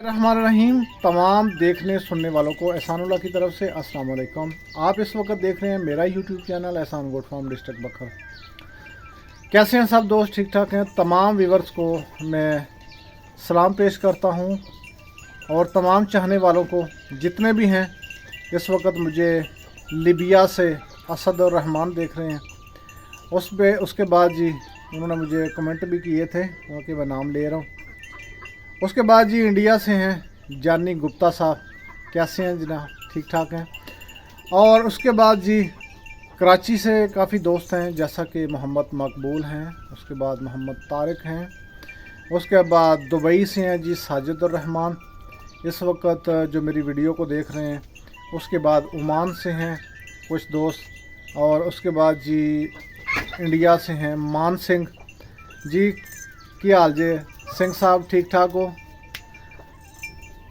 रहमान रहीम। तमाम देखने सुनने वालों को एहसानुल्लाह की तरफ से अस्सलाम वालेकुम। आप इस वक्त देख रहे हैं मेरा यूट्यूब चैनल एहसान गोट फार्म डिस्ट्रिक्ट बखर। कैसे हैं सब दोस्त? ठीक ठाक हैं? तमाम व्यूवर्स को मैं सलाम पेश करता हूं और तमाम चाहने वालों को जितने भी हैं इस वक्त मुझे लीबिया से असद और रहमान देख रहे हैं। उसके बाद जी उन्होंने मुझे कमेंट भी किए थे कि मैं नाम ले रहा हूँ। उसके बाद जी इंडिया से हैं जानी गुप्ता साहब, कैसे हैं जनाब? ठीक ठाक हैं। और उसके बाद जी कराची से काफ़ी दोस्त हैं, जैसा कि मोहम्मद मकबूल हैं, उसके बाद मोहम्मद तारिक हैं, उसके बाद दुबई से हैं जी साजिद रहमान इस वक्त जो मेरी वीडियो को देख रहे हैं। उसके बाद ओमान से हैं कुछ दोस्त, और उसके बाद जी इंडिया से हैं मान सिंह जी। की हाल जे सिंह साहब? ठीक ठाक हो?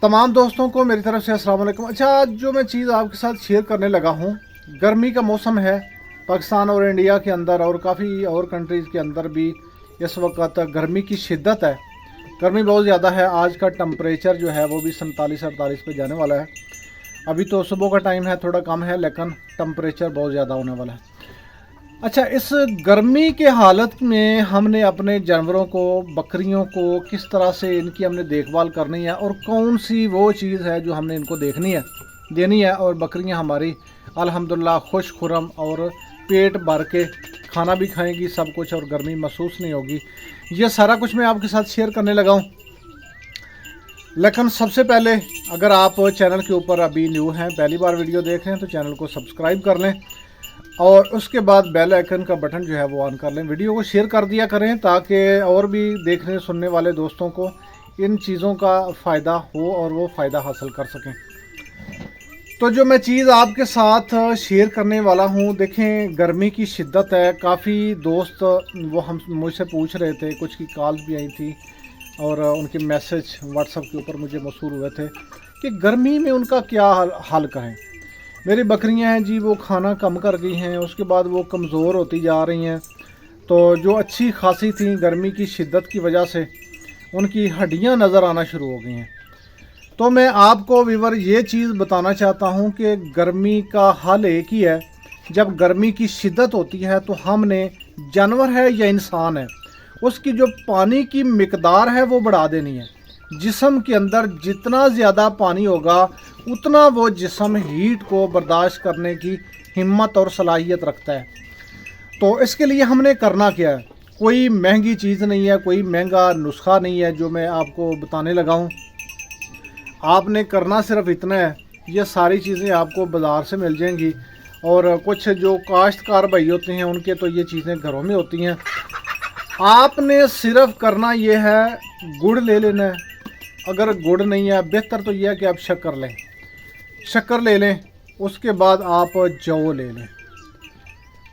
तमाम दोस्तों को मेरी तरफ से अस्सलाम वालेकुम। अच्छा, आज जो मैं चीज़ आपके साथ शेयर करने लगा हूँ, गर्मी का मौसम है पाकिस्तान और इंडिया के अंदर और काफ़ी और कंट्रीज़ के अंदर भी इस वक्त गर्मी की शिद्दत है। गर्मी बहुत ज़्यादा है। आज का टेम्परेचर जो है वो भी 47-48 पे जाने वाला है। अभी तो सुबह का टाइम है, थोड़ा कम है, लेकिन टेम्परेचर बहुत ज़्यादा होने वाला है। अच्छा, इस गर्मी के हालत में हमने अपने जानवरों को, बकरियों को किस तरह से इनकी हमने देखभाल करनी है और कौन सी वो चीज़ है जो हमने इनको देनी है और बकरियां हमारी अल्हम्दुलिल्लाह खुश खुरम और पेट भर के खाना भी खाएंगी सब कुछ और गर्मी महसूस नहीं होगी। ये सारा कुछ मैं आपके साथ शेयर करने लगा हूँ। लेकिन सबसे पहले अगर आप चैनल के ऊपर अभी न्यू हैं, पहली बार वीडियो देख रहे हैं, तो चैनल को सब्सक्राइब कर लें और उसके बाद बेल आइकन का बटन जो है वो ऑन कर लें। वीडियो को शेयर कर दिया करें ताकि और भी देखने सुनने वाले दोस्तों को इन चीज़ों का फ़ायदा हो और वो फ़ायदा हासिल कर सकें। तो जो मैं चीज़ आपके साथ शेयर करने वाला हूँ, देखें गर्मी की शिद्दत है। काफ़ी दोस्त वो हम मुझसे पूछ रहे थे, कुछ की कॉल्स भी आई थी और उनके मैसेज व्हाट्सएप के ऊपर मुझे मौसूल हुए थे कि गर्मी में उनका क्या हाल करें। मेरी बकरियां हैं जी वो खाना कम कर गई हैं, उसके बाद वो कमज़ोर होती जा रही हैं। तो जो अच्छी खासी थी, गर्मी की शिद्दत की वजह से उनकी हड्डियां नज़र आना शुरू हो गई हैं। तो मैं आपको व्यूअर ये चीज़ बताना चाहता हूँ कि गर्मी का हल एक ही है। जब गर्मी की शिद्दत होती है तो हमने, जानवर है या इंसान है, उसकी जो पानी की मिकदार है वो बढ़ा देनी है। जिस्म के अंदर जितना ज़्यादा पानी होगा उतना वो जिस्म हीट को बर्दाश्त करने की हिम्मत और सलाहियत रखता है। तो इसके लिए हमने करना क्या है? कोई महंगी चीज़ नहीं है, कोई महंगा नुस्खा नहीं है जो मैं आपको बताने लगा हूँ। आपने करना सिर्फ इतना है, ये सारी चीज़ें आपको बाज़ार से मिल जाएंगी और कुछ जो काश्तकार भाई होते हैं उनके तो ये चीज़ें घरों में होती हैं। आपने सिर्फ करना ये है, गुड़ ले लेना है। अगर गुड़ नहीं है, बेहतर तो यह है कि आप शक्कर ले लें। उसके बाद आप जौ ले लें,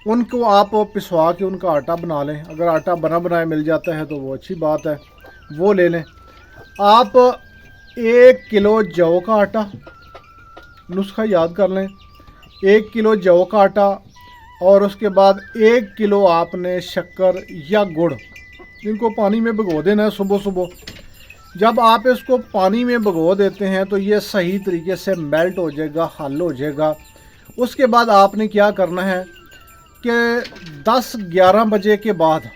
उनको आप पिसवा के उनका आटा बना लें। अगर आटा बना बनाया मिल जाता है तो वो अच्छी बात है, वो ले लें। आप 1 किलो जौ का आटा, नुस्खा याद कर लें, 1 किलो जौ का आटा और उसके बाद 1 किलो आपने शक्कर या गुड़, इनको पानी में भिगो देना है सुबह सुबह। जब आप इसको पानी में भिगो देते हैं तो ये सही तरीके से मेल्ट हो जाएगा, हल हो जाएगा। उसके बाद आपने क्या करना है कि 10-11 बजे के बाद,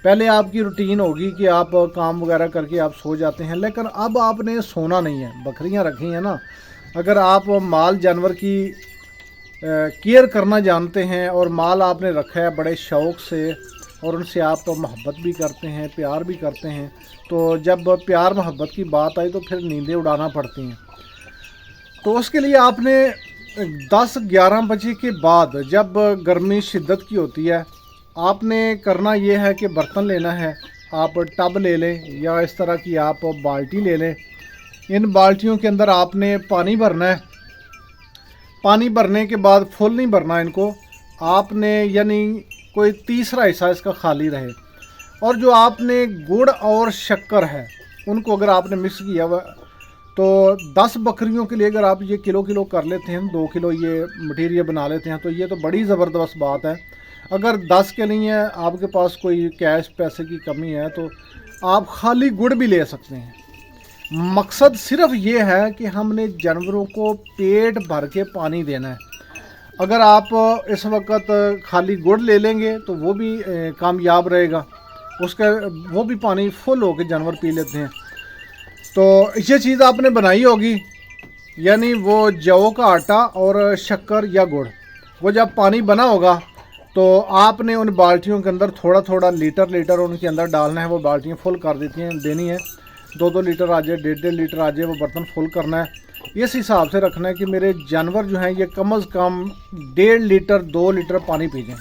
पहले आपकी रूटीन होगी कि आप काम वगैरह करके आप सो जाते हैं, लेकिन अब आपने सोना नहीं है। बकरियां रखी हैं ना, अगर आप माल जानवर की केयर करना जानते हैं और माल आपने रखा है बड़े शौक़ से और उनसे आप मोहब्बत भी करते हैं, प्यार भी करते हैं, तो जब प्यार मोहब्बत की बात आई तो फिर नींदें उड़ाना पड़ती हैं। तो उसके लिए आपने 10-11 बजे के बाद, जब गर्मी शिद्दत की होती है, आपने करना ये है कि बर्तन लेना है। आप टब ले लें या इस तरह की आप बाल्टी ले लें। इन बाल्टियों के अंदर आपने पानी भरना है। पानी भरने के बाद फुल नहीं भरना इनको आपने, यानी कोई तीसरा हिस्सा इसका खाली रहे। और जो आपने गुड़ और शक्कर है उनको अगर आपने मिक्स किया हुआ, तो 10 बकरियों के लिए अगर आप ये किलो कर लेते हैं, 2 किलो ये मटीरियल बना लेते हैं, तो ये तो बड़ी ज़बरदस्त बात है। अगर 10 के लिए आपके पास कोई कैश पैसे की कमी है तो आप खाली गुड़ भी ले सकते हैं। मकसद सिर्फ ये है कि हमने जानवरों को पेट भर के पानी देना है। अगर आप इस वक्त खाली गुड़ ले लेंगे तो वो भी कामयाब रहेगा, उसका वो भी पानी फुल होकर जानवर पी लेते हैं। तो ये चीज़ आपने बनाई होगी, यानी वो जौ का आटा और शक्कर या गुड़, वो जब पानी बना होगा तो आपने उन बाल्टियों के अंदर थोड़ा थोड़ा लीटर उनके अंदर डालना है। वो बाल्टियाँ फुल कर देनी है, 2-2 लीटर आ जाए, 1.5 लीटर आ जाए, वो बर्तन फुल करना है। इस हिसाब से रखना है कि मेरे जानवर जो हैं ये कम अज़ कम 1.5 लीटर 2 लीटर पानी पी जाएँ,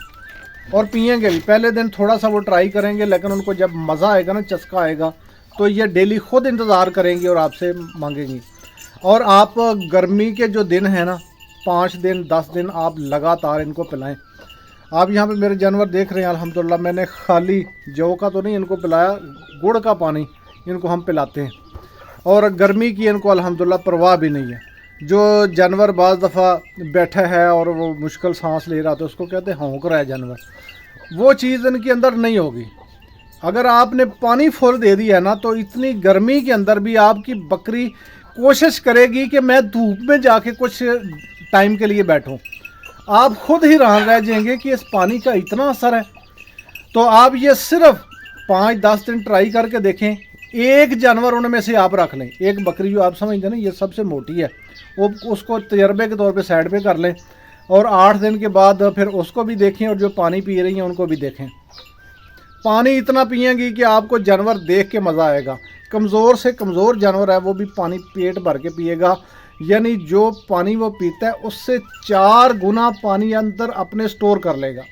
और पिएंगे भी। पहले दिन थोड़ा सा वो ट्राई करेंगे, लेकिन उनको जब मज़ा आएगा ना, चस्का आएगा, तो ये डेली खुद इंतज़ार करेंगी और आपसे मांगेंगी। और आप गर्मी के जो दिन हैं ना, 5 दिन 10 दिन आप लगातार इनको पिलाएं। आप यहाँ पे मेरे जानवर देख रहे हैं, अल्हम्दुलिल्लाह मैंने खाली जौ का तो नहीं इनको पिलाया, गुड़ का पानी इनको हम पिलाते हैं। और गर्मी की इनको अल्हम्दुलिल्लाह परवाह भी नहीं है। जो जानवर बाज़ दफ़ा बैठा है और वो मुश्किल सांस ले रहा था, उसको कहते हैं हौंक रहा है जानवर, वो चीज़ इनके अंदर नहीं होगी। अगर आपने पानी फुल दे दिया है ना, तो इतनी गर्मी के अंदर भी आपकी बकरी कोशिश करेगी कि मैं धूप में जाके कुछ टाइम के लिए बैठूं। आप खुद ही हैरान रह जाएंगे कि इस पानी का इतना असर है। तो आप ये सिर्फ 5-10 दिन ट्राई करके देखें। एक जानवर उनमें से आप रख लें, एक बकरी जो आप समझते हैं ना ये सबसे मोटी है, वो उसको तजर्बे के तौर पे साइड पे कर लें, और 8 दिन के बाद फिर उसको भी देखें, और जो पानी पी रही हैं उनको भी देखें। पानी इतना पिएंगी कि आपको जानवर देख के मज़ा आएगा। कमज़ोर से कमज़ोर जानवर है वो भी पानी पेट भर के पिएगा, यानी जो पानी वो पीता है उससे 4 गुना पानी अंदर अपने स्टोर कर लेगा।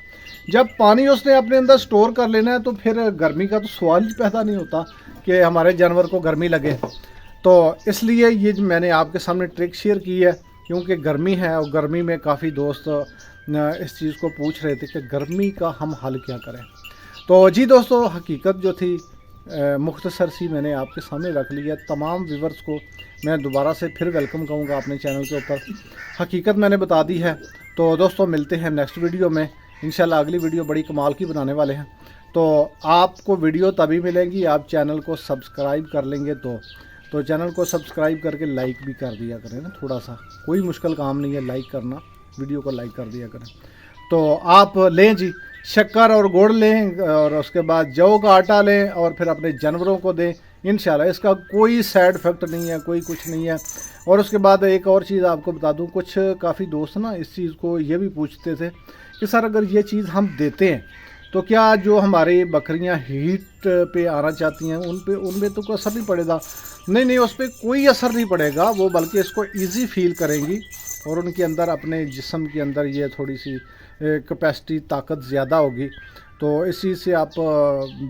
जब पानी उसने अपने अंदर स्टोर कर लेना है तो फिर गर्मी का तो सवाल ही पैदा नहीं होता कि हमारे जानवर को गर्मी लगे। तो इसलिए ये मैंने आपके सामने ट्रिक शेयर की है, क्योंकि गर्मी है और गर्मी में काफ़ी दोस्त इस चीज़ को पूछ रहे थे कि गर्मी का हम हल क्या करें। तो जी दोस्तों, हकीकत जो थी मुख्तसर सी मैंने आपके सामने रख ली है। तमाम व्यूवर्स को मैं दोबारा से फिर वेलकम कहूँगा अपने चैनल के ऊपर। हकीकत मैंने बता दी है। तो दोस्तों मिलते हैं नेक्स्ट वीडियो में इंशाल्लाह। अगली वीडियो बड़ी कमाल की बनाने वाले हैं। तो आपको वीडियो तभी मिलेगी आप चैनल को सब्सक्राइब कर लेंगे। तो चैनल को सब्सक्राइब करके लाइक भी कर दिया करें ना, थोड़ा सा कोई मुश्किल काम नहीं है लाइक करना, वीडियो को लाइक कर दिया करें। तो आप लें जी, शक्कर और गुड़ लें, और उसके बाद जौ का आटा लें, और फिर अपने जानवरों को दें। इंशाल्लाह इसका कोई साइड इफ़ेक्ट नहीं है, कोई कुछ नहीं है। और उसके बाद एक और चीज़ आपको बता दूं, कुछ काफ़ी दोस्त ना इस चीज़ को ये भी पूछते थे कि सर अगर ये चीज़ हम देते हैं तो क्या जो हमारी बकरियां हीट पे आना चाहती हैं उन पे तो कोई असर नहीं पड़ेगा? नहीं, उस पर कोई असर नहीं पड़ेगा, वो बल्कि इसको ईजी फील करेंगी, और उनके अंदर अपने जिस्म के अंदर ये थोड़ी सी कैपेसिटी ताकत ज़्यादा होगी। तो इस चीज़ से आप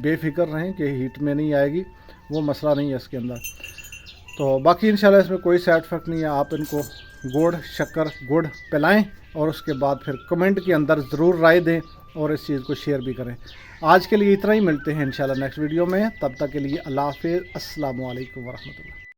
बेफिक्र रहें कि हीट में नहीं आएगी, वो मसला नहीं है इसके अंदर। तो बाकी इंशाल्लाह इसमें कोई साइड इफ़ेक्ट नहीं है। आप इनको गुड़ पिलाएं, और उसके बाद फिर कमेंट के अंदर ज़रूर राय दें और इस चीज़ को शेयर भी करें। आज के लिए इतना ही, मिलते हैं इंशाल्लाह नेक्स्ट वीडियो में। तब तक के लिए अल्लाह हाफ़िज़, अस्सलामु अलैकुम वरहमतुल्लाह।